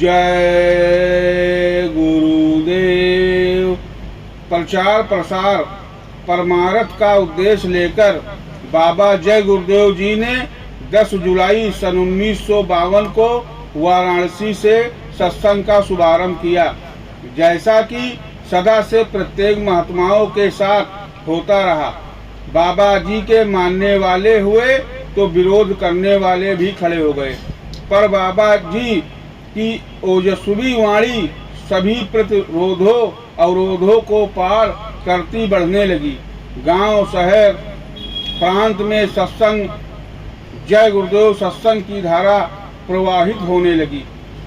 जय गुरुदेव। प्रचार प्रसार परमार्थ का उद्देश्य लेकर बाबा जय गुरुदेव जी ने 10 जुलाई सन 1952 को वाराणसी से सत्संग का शुभारंभ किया। जैसा कि सदा से प्रत्येक महात्माओं के साथ होता रहा, बाबा जी के मानने वाले हुए तो विरोध करने वाले भी खड़े हो गए, पर बाबा जी की ओजस्वी वाणी सभी प्रतिरोधों अवरोधों को पार करती बढ़ने लगी। गांव शहर प्रांत में सत्संग जय गुरुदेव सत्संग की धारा प्रवाहित होने लगी।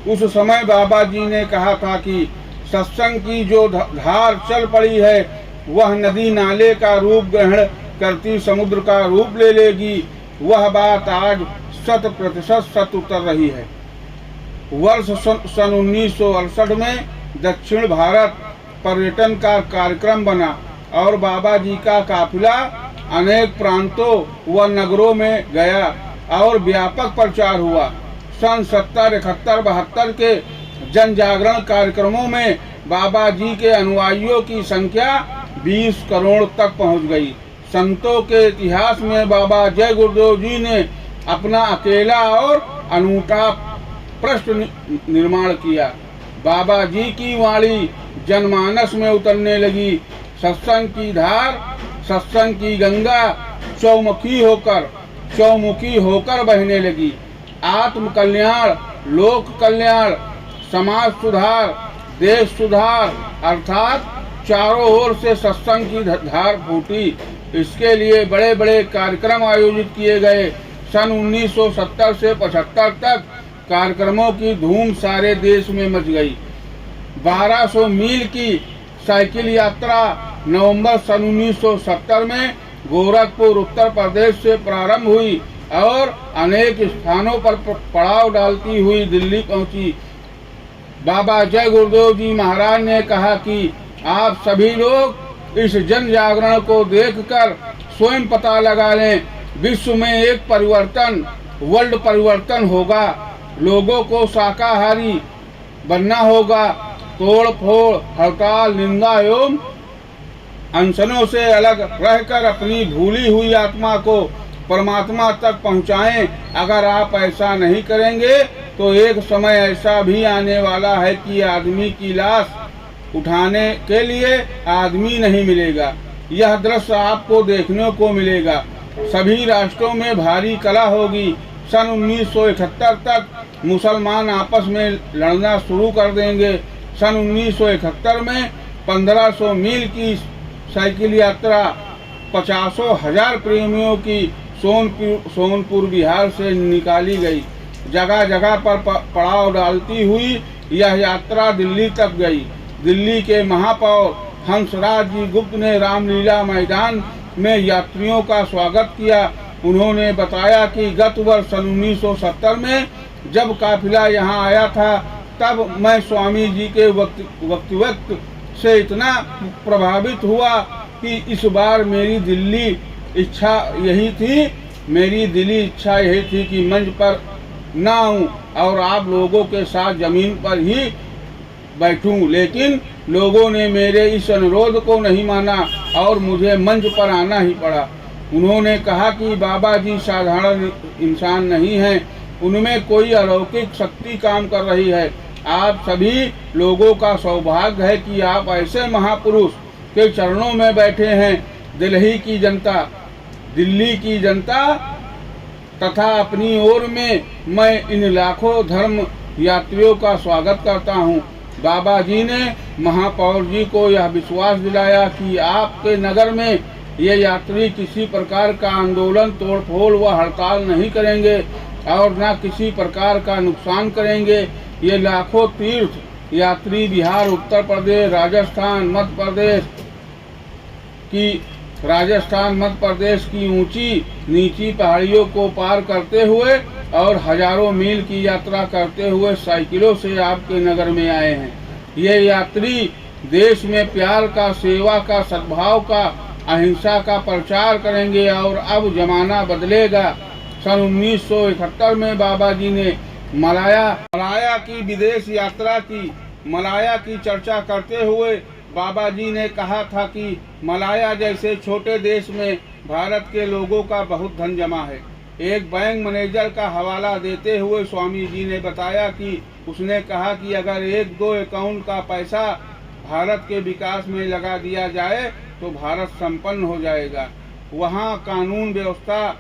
उस समय बाबा जी ने कहा था कि सत्संग की जो धार चल पड़ी है वह नदी नाले का रूप ग्रहण करती समुद्र का रूप ले लेगी। वह बात आज 100% सत्य उतर रही है। वर्ष सन 1968 में दक्षिण भारत पर्यटन का कार्यक्रम बना और बाबा जी का काफिला अनेक प्रांतों व नगरों में गया और व्यापक प्रचार हुआ। सन 70, 71, 72 के जन जागरण कार्यक्रमों में बाबा जी के अनुयायियों की संख्या 20 करोड़ तक पहुंच गई। संतों के इतिहास में बाबा जय गुरुदेव जी ने अपना अकेला और अनूठा पृष्ठ निर्माण किया। बाबा जी की वाणी जनमानस में उतरने लगी। सत्संग की धार, सत्संग की गंगा चौमुखी होकर बहने लगी। आत्म कल्याण, लोक कल्याण, समाज सुधार, देश सुधार अर्थात चारों ओर से सत्संग की धार फूटी। इसके लिए बड़े बड़े कार्यक्रम आयोजित किए गए। सन 1970 से 75 तक कार्यक्रमों की धूम सारे देश में मच गई। 1200 मील की साइकिल यात्रा नवंबर सन 1970 में गोरखपुर उत्तर प्रदेश से प्रारंभ हुई और अनेक स्थानों पर पड़ाव डालती हुई दिल्ली पहुंची। बाबा जय गुरुदेव जी महाराज ने कहा कि आप सभी लोग इस जन जागरण को देखकर स्वयं पता लगा लें। विश्व में एक परिवर्तन, वर्ल्ड परिवर्तन होगा। लोगों को शाकाहारी बनना होगा। तोड़ फोड़, हड़ताल, निंदा एवं अनशनों से अलग रहकर अपनी भूली हुई आत्मा को परमात्मा तक पहुंचाएं। अगर आप ऐसा नहीं करेंगे तो एक समय ऐसा भी आने वाला है कि आदमी की लाश उठाने के लिए आदमी नहीं मिलेगा। यह दृश्य आपको देखने को मिलेगा। सभी राष्ट्रों में भारी कलह होगी। सन 1971 तक मुसलमान आपस में लड़ना शुरू कर देंगे। सन 1971 में 1500 मील की साइकिल यात्रा 50,000 प्रेमियों की सोनपुर बिहार से निकाली गई। जगह जगह पर पड़ाव डालती हुई यह यात्रा दिल्ली तक गई। दिल्ली के महापौर हंसराज जी गुप्त ने रामलीला मैदान में यात्रियों का स्वागत किया। उन्होंने बताया कि गत वर्ष सन 1970 में जब काफिला यहाँ आया था तब मैं स्वामी जी के वक्तव्य से इतना प्रभावित हुआ कि इस बार मेरी दिली इच्छा यही थी कि मंच पर ना आऊं और आप लोगों के साथ जमीन पर ही बैठूं, लेकिन लोगों ने मेरे इस अनुरोध को नहीं माना और मुझे मंच पर आना ही पड़ा। उन्होंने कहा कि बाबा जी साधारण इंसान नहीं हैं, उनमें कोई अलौकिक शक्ति काम कर रही है। आप सभी लोगों का सौभाग्य है कि आप ऐसे महापुरुष के चरणों में बैठे हैं। दिल्ली की जनता तथा अपनी ओर में मैं इन लाखों धर्म यात्रियों का स्वागत करता हूं। बाबा जी ने महापौर जी को यह विश्वास दिलाया कि आपके नगर में ये यात्री किसी प्रकार का आंदोलन, तोड़फोड़ व हड़ताल नहीं करेंगे और न किसी प्रकार का नुकसान करेंगे। ये लाखों तीर्थ यात्री बिहार, उत्तर प्रदेश, राजस्थान, मध्य प्रदेश की ऊंची नीची पहाड़ियों को पार करते हुए और हजारों मील की यात्रा करते हुए साइकिलों से आपके नगर में आए हैं। ये यात्री देश में प्यार का, सेवा का, सद्भाव का, अहिंसा का प्रचार करेंगे और अब जमाना बदलेगा। सन 1971 में बाबा जी ने मलाया की विदेश यात्रा की मलाया की चर्चा करते हुए बाबा जी ने कहा था कि मलाया जैसे छोटे देश में भारत के लोगों का बहुत धन जमा है। एक बैंक मैनेजर का हवाला देते हुए स्वामी जी ने बताया कि उसने कहा कि अगर 1-2 अकाउंट का पैसा भारत के विकास में लगा दिया जाए तो भारत संपन्न हो जाएगा। वहाँ कानून व्यवस्था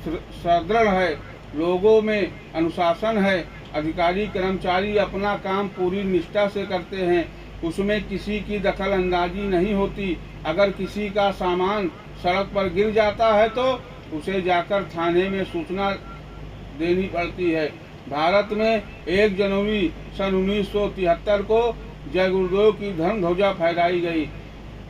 सुदृढ़ है, लोगों में अनुशासन है, अधिकारी कर्मचारी अपना काम पूरी निष्ठा से करते हैं, उसमें किसी की दखल अंदाजी नहीं होती। अगर किसी का सामान सड़क पर गिर जाता है तो उसे जाकर थाने में सूचना देनी पड़ती है। भारत में 1 जनवरी सन 1973 को जय गुरुदेव की धर्म ध्वजा फहराई गई।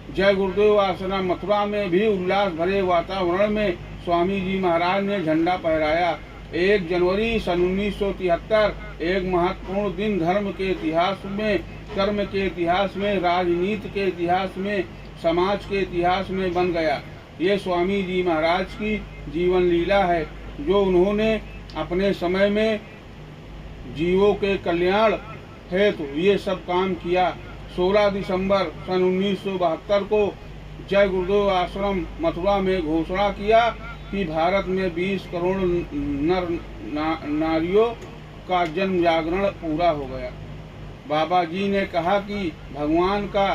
जय गुरुदेव आश्रम मथुरा में भी उल्लास भरे वातावरण में स्वामी जी महाराज ने झंडा फहराया। 1 जनवरी सन 1973 एक महत्वपूर्ण दिन धर्म के इतिहास में, कर्म के इतिहास में, राजनीति के इतिहास में, समाज के इतिहास में बन गया। ये स्वामी जी महाराज की जीवन लीला है, जो उन्होंने अपने समय में जीवों के कल्याण हेतु ये सब काम किया। 16 दिसंबर सन 1972 को जय गुरुदेव आश्रम मथुरा में घोषणा किया कि भारत में 20 करोड़ नर नारियों का जन्म जागरण पूरा हो गया। बाबा जी ने कहा कि भगवान का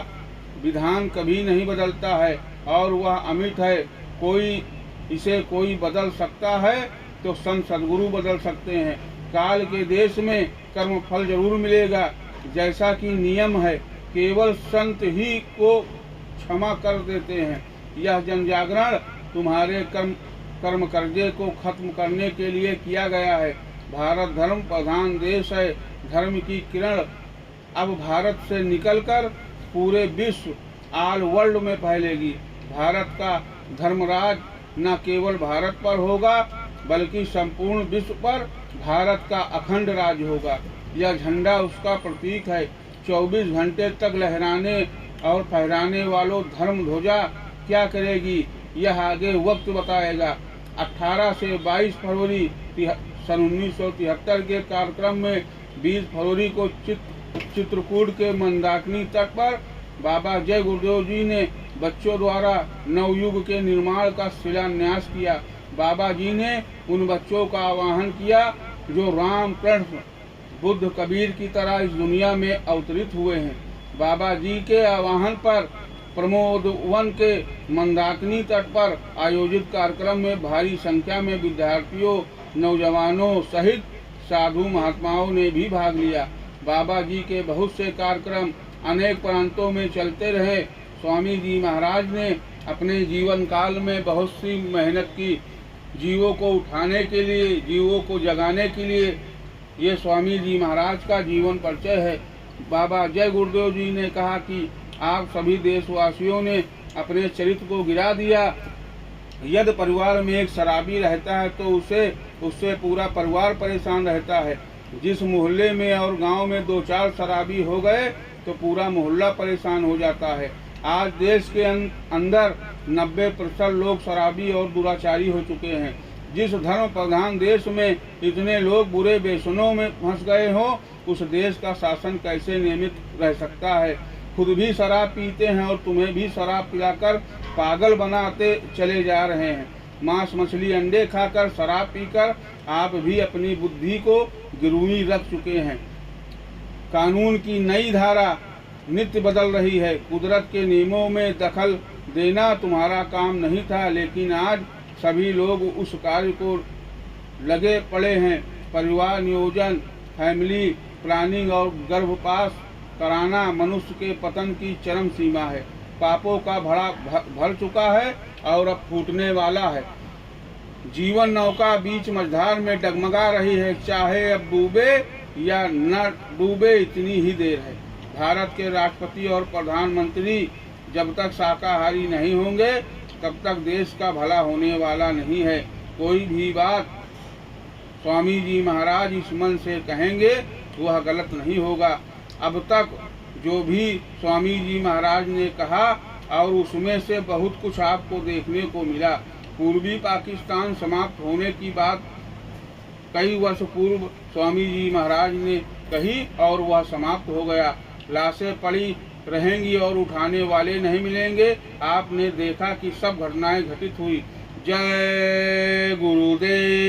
विधान कभी नहीं बदलता है और वह अमिट है। कोई बदल सकता है तो संत सदगुरु बदल सकते हैं। काल के देश में कर्म फल जरूर मिलेगा, जैसा कि नियम है, केवल संत ही को क्षमा कर देते हैं। यह जन जागरण तुम्हारे कर्म कर्जे को खत्म करने के लिए किया गया है। भारत धर्म प्रधान देश है। धर्म की किरण अब भारत से निकलकर पूरे विश्व ऑल वर्ल्ड में फैलेगी। भारत का धर्मराज न केवल भारत पर होगा बल्कि संपूर्ण विश्व पर भारत का अखंड राज होगा। यह झंडा उसका प्रतीक है। 24 घंटे तक लहराने और फहराने वालों धर्म ध्वजा क्या करेगी, यह आगे वक्त बताएगा। 18 से 22 फरवरी सन 1973 के कार्यक्रम में 20 फरवरी को चित्रकूट के मंदाकिनी तट पर बाबा जय गुरुदेव जी ने बच्चों द्वारा नवयुग के निर्माण का शिलान्यास किया। बाबा जी ने उन बच्चों का आह्वान किया जो राम, कृष्ण, बुद्ध, कबीर की तरह इस दुनिया में अवतरित हुए हैं। बाबा जी के आह्वान पर प्रमोद वन के मंदाकिनी तट पर आयोजित कार्यक्रम में भारी संख्या में विद्यार्थियों, नौजवानों सहित साधु महात्माओं ने भी भाग लिया। बाबा जी के बहुत से कार्यक्रम अनेक प्रांतों में चलते रहे। स्वामी जी महाराज ने अपने जीवन काल में बहुत सी मेहनत की, जीवों को उठाने के लिए, जीवों को जगाने के लिए। ये स्वामी जी महाराज का जीवन परिचय है। बाबा जय गुरुदेव जी ने कहा कि आप सभी देशवासियों ने अपने चरित्र को गिरा दिया। यदि परिवार में एक शराबी रहता है तो उससे पूरा परिवार परेशान रहता है। जिस मोहल्ले में और गांव में 2-4 शराबी हो गए तो पूरा मोहल्ला परेशान हो जाता है। आज देश के अंदर 90% लोग शराबी और दुराचारी हो चुके हैं। जिस धर्म प्रधान देश में इतने लोग बुरे व्यसनों में फंस गए हो, उस देश का शासन कैसे नियमित रह सकता है। खुद भी शराब पीते हैं और तुम्हें भी शराब पिलाकर पागल बनाते चले जा रहे हैं। मांस, मछली, अंडे खाकर, शराब पीकर आप भी अपनी बुद्धि को गिरवी रख चुके हैं। कानून की नई धारा नित्य बदल रही है। कुदरत के नियमों में दखल देना तुम्हारा काम नहीं था, लेकिन आज सभी लोग उस कार्य को लगे पड़े हैं। परिवार नियोजन, फैमिली प्लानिंग और गर्भपात कराना मनुष्य के पतन की चरम सीमा है। पापों का भरा भर चुका है और अब फूटने वाला है। जीवन नौका बीच मझधार में डगमगा रही है, चाहे अब डूबे या न डूबे इतनी ही देर है। भारत के राष्ट्रपति और प्रधानमंत्री जब तक शाकाहारी नहीं होंगे तब तक देश का भला होने वाला नहीं है। कोई भी बात स्वामी जी महाराज इस मन से कहेंगे वह गलत नहीं होगा। अब तक जो भी स्वामी जी महाराज ने कहा और उसमें से बहुत कुछ आपको देखने को मिला। पूर्वी पाकिस्तान समाप्त होने की बात कई वर्ष पूर्व स्वामी जी महाराज ने कही और वह समाप्त हो गया। लाशें पड़ी रहेंगी और उठाने वाले नहीं मिलेंगे। आपने देखा कि सब घटनाएं घटित हुई। जय गुरुदेव।